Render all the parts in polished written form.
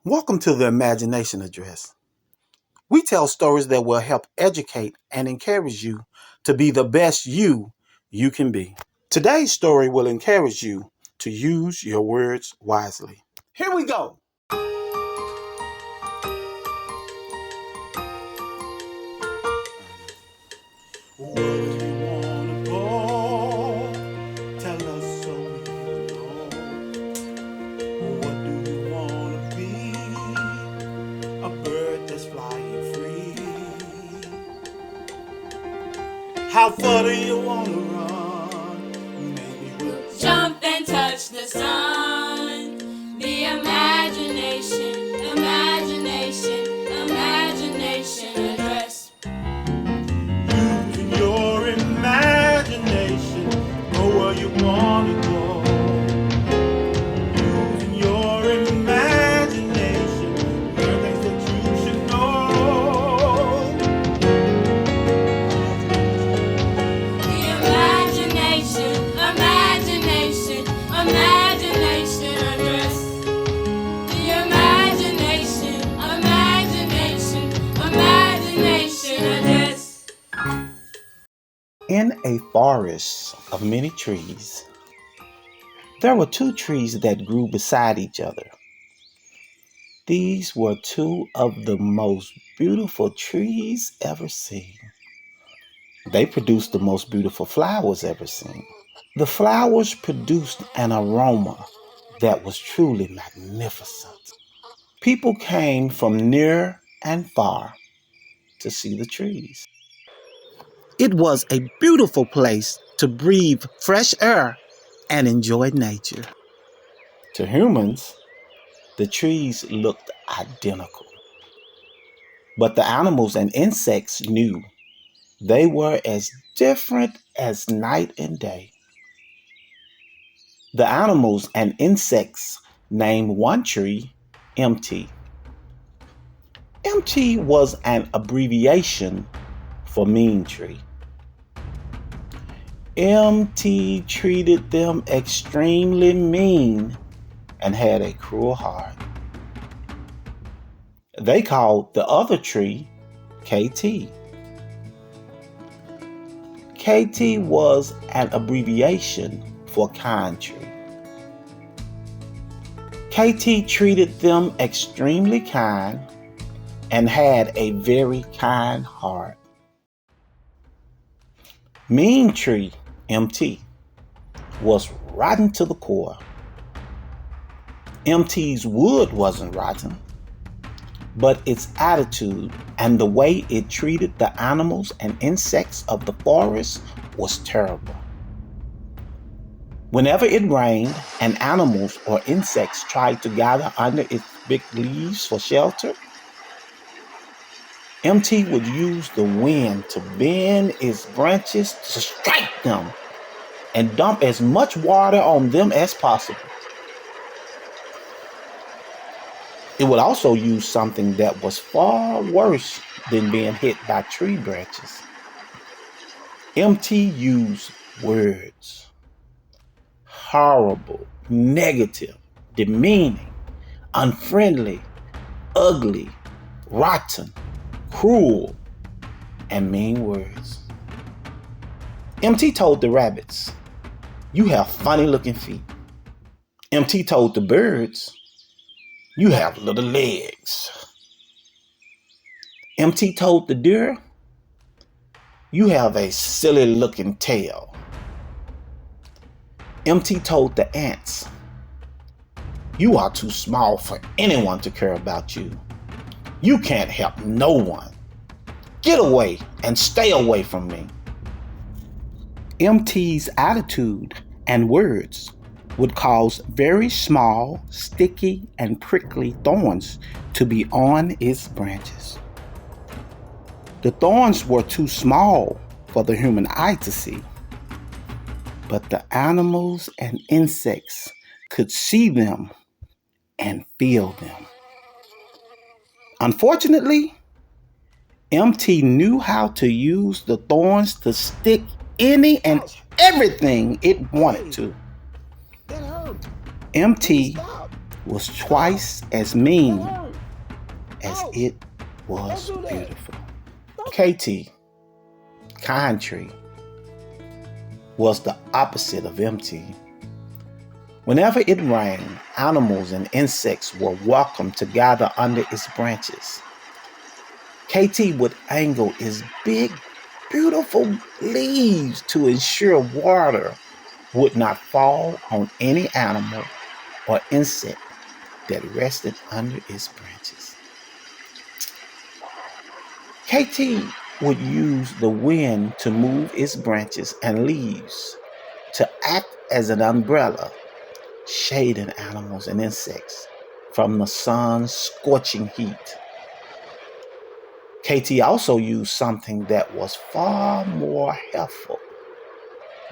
Welcome to the Imagination Address. We tell stories that will help educate and encourage you to be the best you can be. Today's story will encourage you to use your words wisely. Here we go. Where do you wanna go? Tell us so we know. What do you wanna be? A bird that's flying free. How far do you wanna run? Maybe we'll jump and touch the sun. The imagination address. using your imagination. Go where you wanna go. Using your imagination. Learn things that you should know. The imagination address. The imagination address. In a forest of many trees, there were two trees that grew beside each other. These were two of the most beautiful trees ever seen. They produced the most beautiful flowers ever seen. The flowers produced an aroma that was truly magnificent. People came from near and far to see the trees. It was a beautiful place to breathe fresh air and enjoy nature. To humans, the trees looked identical. But the animals and insects knew they were as different as night and day. The animals and insects named one tree MT. MT was an abbreviation for mean tree. MT treated them extremely mean and had a cruel heart. They called the other tree KT. KT was an abbreviation for kind tree. KT treated them extremely kind and had a very kind heart. Mean tree, MT, was rotten to the core. MT's wood wasn't rotten, but its attitude and the way it treated the animals and insects of the forest was terrible. Whenever it rained and animals or insects tried to gather under its big leaves for shelter, MT would use the wind to bend its branches to strike them and dump as much water on them as possible. It would also use something that was far worse than being hit by tree branches. MT used words. Horrible, negative, demeaning, unfriendly, ugly, rotten, cruel, and mean words. MT told the rabbits, "You have funny looking feet." MT told the birds, "You have little legs." MT told the deer, "You have a silly looking tail." MT told the ants, "You are too small for anyone to care about you. You can't help no one. Get away and stay away from me." MT's attitude and words would cause very small, sticky, and prickly thorns to be on its branches. The thorns were too small for the human eye to see, but the animals and insects could see them and feel them. Unfortunately, MT knew how to use the thorns to stick any and everything it wanted to. MT was twice as mean as it was beautiful. KT, kind tree, was the opposite of empty. Whenever it rained, animals and insects were welcome to gather under its branches. KT would angle its big, beautiful leaves to ensure water would not fall on any animal or insect that rested under its branches. KT would use the wind to move its branches and leaves to act as an umbrella, shading animals and insects from the sun's scorching heat. KT also used something that was far more helpful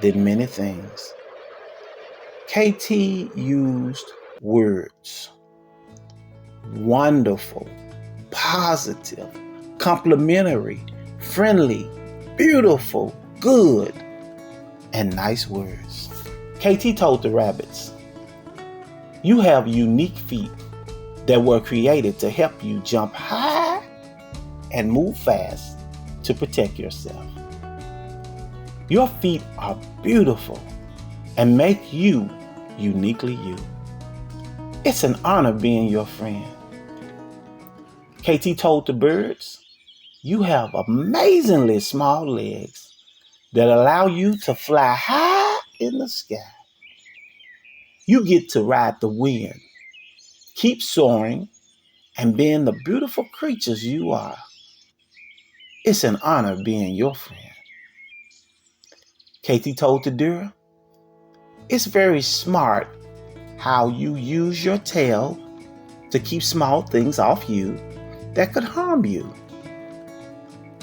than many things. KT used words. Wonderful, positive, complimentary, friendly, beautiful, good, and nice words. KT told the rabbits, "You have unique feet that were created to help you jump high and move fast to protect yourself. Your feet are beautiful and make you uniquely you. It's an honor being your friend." KT told the birds, "You have amazingly small legs that allow you to fly high in the sky. You get to ride the wind, keep soaring, and being the beautiful creatures you are. It's an honor being your friend." KT told the deer, "It's very smart how you use your tail to keep small things off you that could harm you.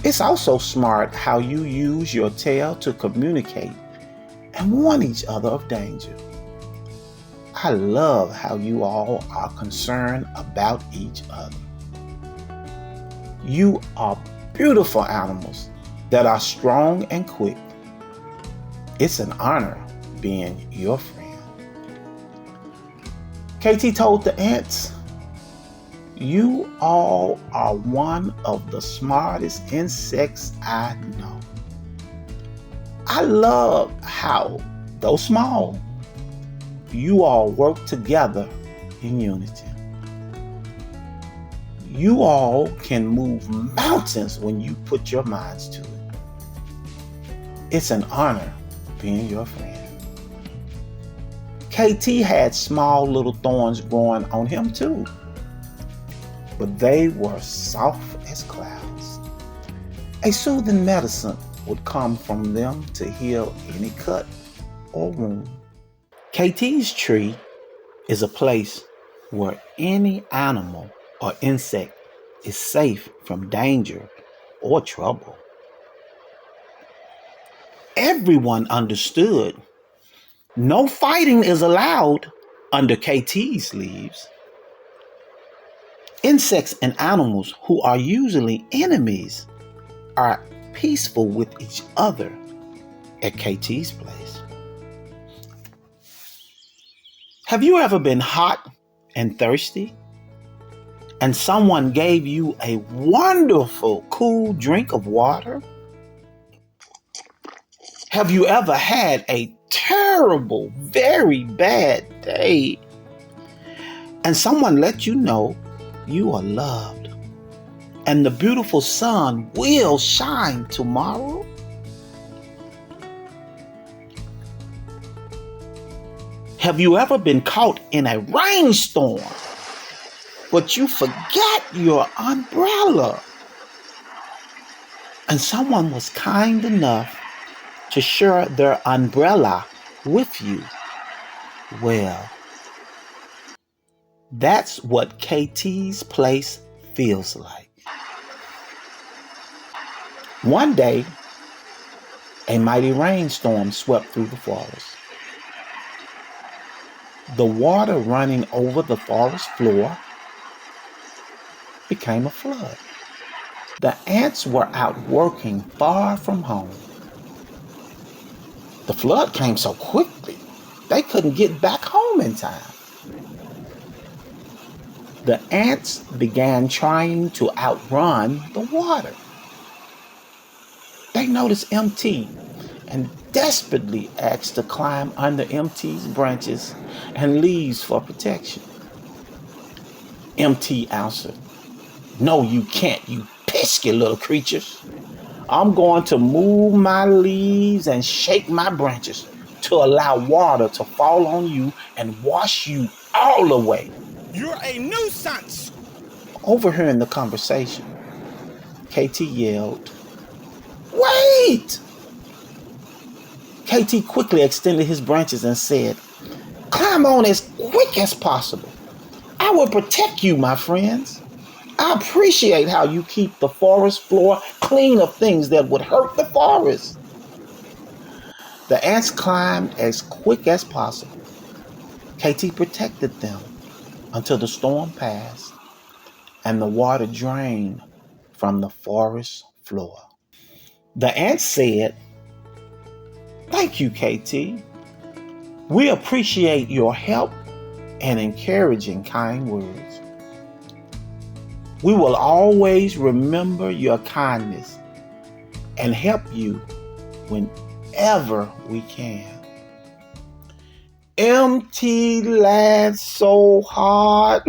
It's also smart how you use your tail to communicate and warn each other of danger. I love how you all are concerned about each other. You are beautiful animals that are strong and quick. It's an honor being your friend." KT told the ants, "You all are one of the smartest insects I know. I love how, though small, you all work together in unity. You all can move mountains when you put your minds to it. It's an honor being your friend." KT had small little thorns growing on him too, but they were soft as clouds. A soothing medicine would come from them to heal any cut or wound. KT's tree is a place where any animal or insect is safe from danger or trouble. Everyone understood no fighting is allowed under KT's leaves. Insects and animals who are usually enemies are peaceful with each other at KT's place. Have you ever been hot and thirsty and someone gave you a wonderful cool drink of water? Have you ever had a terrible, very bad day and someone let you know you are loved and the beautiful sun will shine tomorrow? Have you ever been caught in a rainstorm, but you forgot your umbrella and someone was kind enough to share their umbrella with you? Well, that's what KT's place feels like. One day, a mighty rainstorm swept through the forest. The water running over the forest floor became a flood. The ants were out working far from home. The flood came so quickly, they couldn't get back home in time. The ants began trying to outrun the water. They noticed MT and desperately asked to climb under MT's branches and leaves for protection. MT answered, "No, you can't, you pesky little creatures. I'm going to move my leaves and shake my branches to allow water to fall on you and wash you all away." You're a nuisance! Overhearing the conversation, KT yelled, "Wait!" KT quickly extended his branches and said, "Climb on as quick as possible. I will protect you, my friends. I appreciate how you keep the forest floor clean of things that would hurt the forest." The ants climbed as quick as possible. KT protected them until the storm passed and the water drained from the forest floor. The ants said, "Thank you, KT. We appreciate your help and encouraging kind words. We will always remember your kindness and help you whenever we can." MT laughed so hard.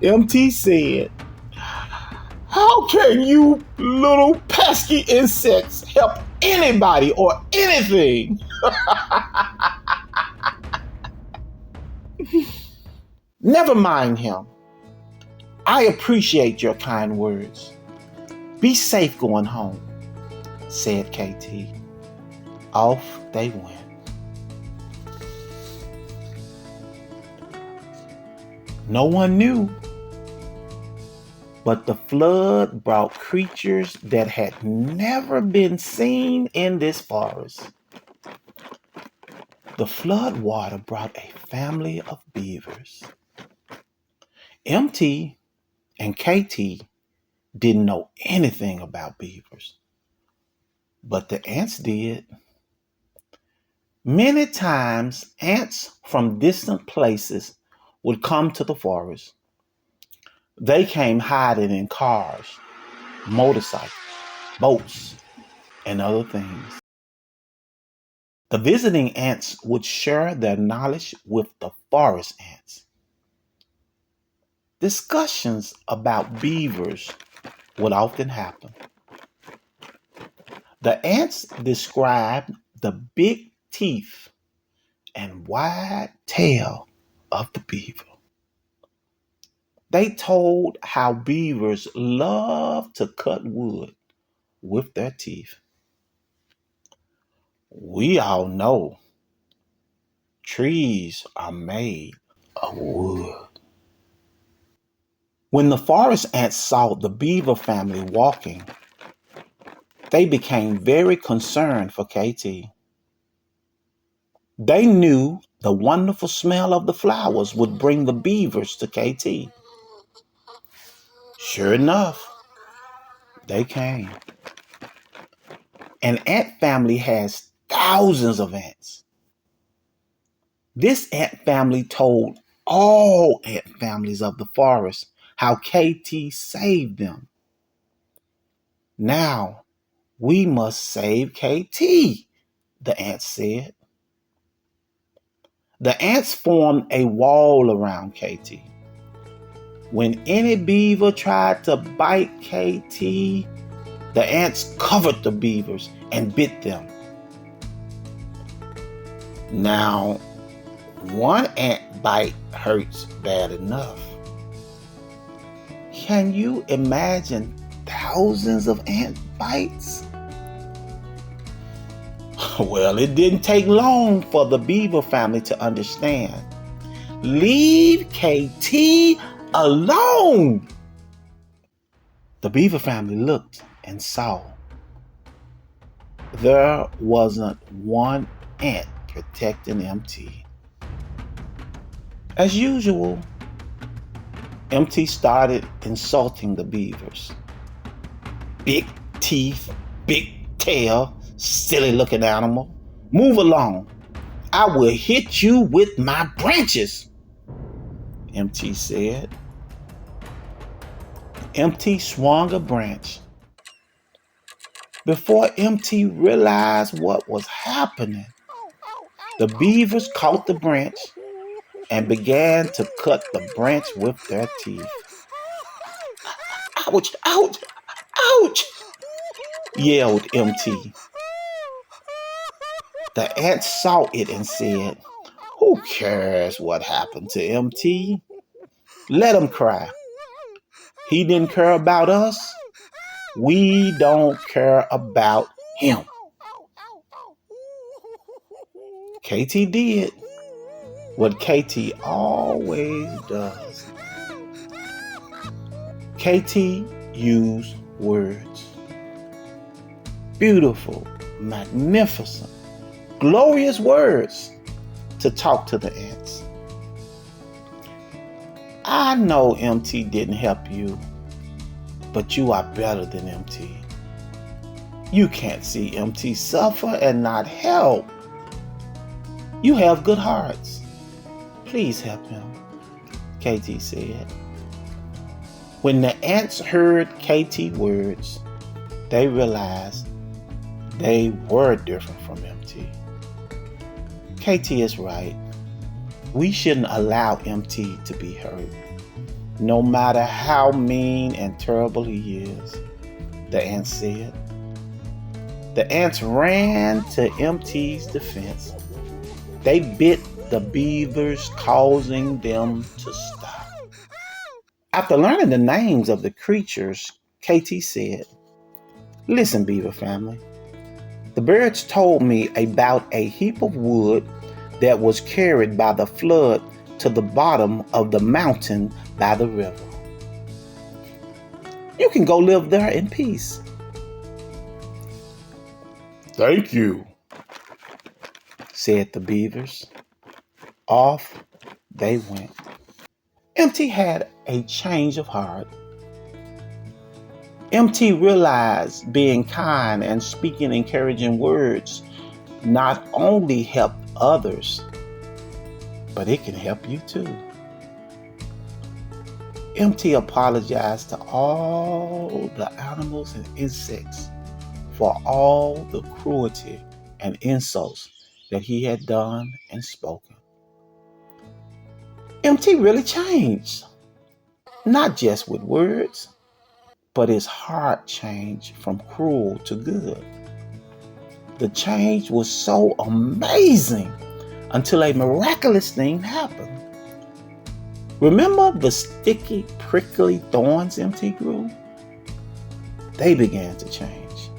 MT said, "How can you little pesky insects help anybody or anything?" "Never mind him. I appreciate your kind words. Be safe going home," said KT. Off they went. No one knew, but the flood brought creatures that had never been seen in this forest. The flood water brought a family of beavers. MT and KT didn't know anything about beavers, but the ants did. Many times, ants from distant places would come to the forest. They came hiding in cars, motorcycles, boats, and other things. The visiting ants would share their knowledge with the forest ants. Discussions about beavers would often happen. The ants described the big teeth and wide tail of the beaver. They told how beavers love to cut wood with their teeth. We all know trees are made of wood. When the forest ants saw the beaver family walking, they became very concerned for KT. They knew the wonderful smell of the flowers would bring the beavers to KT. Sure enough, they came. An ant family has thousands of ants. This ant family told all ant families of the forest how KT saved them. "Now we must save KT," the ants said. The ants formed a wall around KT. When any beaver tried to bite KT, the ants covered the beavers and bit them. Now, one ant bite hurts bad enough. Can you imagine thousands of ant bites? Well, it didn't take long for the beaver family to understand. Leave KT alone. The beaver family looked and saw there wasn't one ant protecting MT. As usual, MT started insulting the beavers. "Big teeth, big tail," Silly looking animal. Move along. I will hit you with my branches, MT said. MT swung a branch. Before MT realized what was happening, the beavers caught the branch and began to cut the branch with their teeth. Ouch, ouch, ouch, yelled MT. The ant saw it and said, "Who cares what happened to MT? Let him cry. He didn't care about us. We don't care about him." KT did what KT always does. KT used words. Beautiful, magnificent, glorious words to talk to the ants. I know MT didn't help you, but you are better than MT. You can't see MT suffer and not help. You have good hearts. Please help him, KT said. When the ants heard KT words, they realized they were different from MT. KT is right. We shouldn't allow MT to be hurt, no matter how mean and terrible he is, the ants said. The ants ran to MT's defense. They bit the beavers, causing them to stop. After learning the names of the creatures, KT said, "Listen, beaver family. The birds told me about a heap of wood that was carried by the flood to the bottom of the mountain by the river. You can go live there in peace." "Thank you," said the beavers. Off they went. MT had a change of heart. MT realized being kind and speaking encouraging words not only helped others, but it can help you too. MT apologized to all the animals and insects for all the cruelty and insults that he had done and spoken. MT really changed, not just with words, but his heart changed from cruel to good. The change was so amazing until a miraculous thing happened. Remember the sticky, prickly thorns MT grew? They began to change.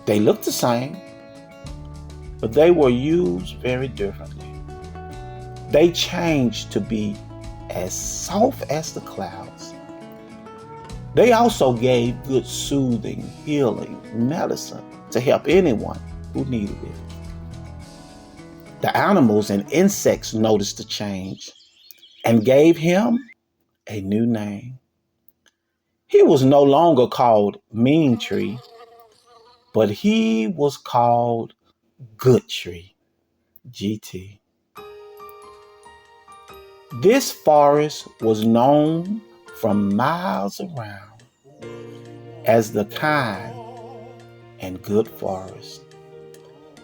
They looked the same, but they were used very differently. They changed to be as soft as the clouds. They also gave good soothing, healing medicine to help anyone who needed it. The animals and insects noticed the change and gave him a new name. He was no longer called Mean Tree, but he was called Good Tree, GT. This forest was known from miles around as the kind and good forest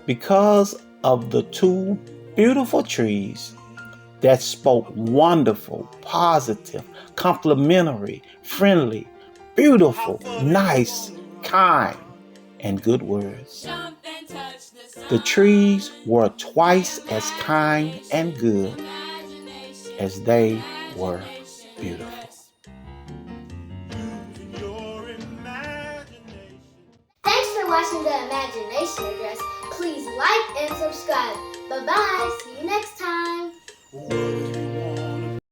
because of the two beautiful trees that spoke wonderful, positive, complimentary, friendly, beautiful, nice, kind, and good words. The trees were twice as kind and good as they were beautiful. Thanks for watching the Imagination Address. Please like and subscribe. Bye-bye. See you next time.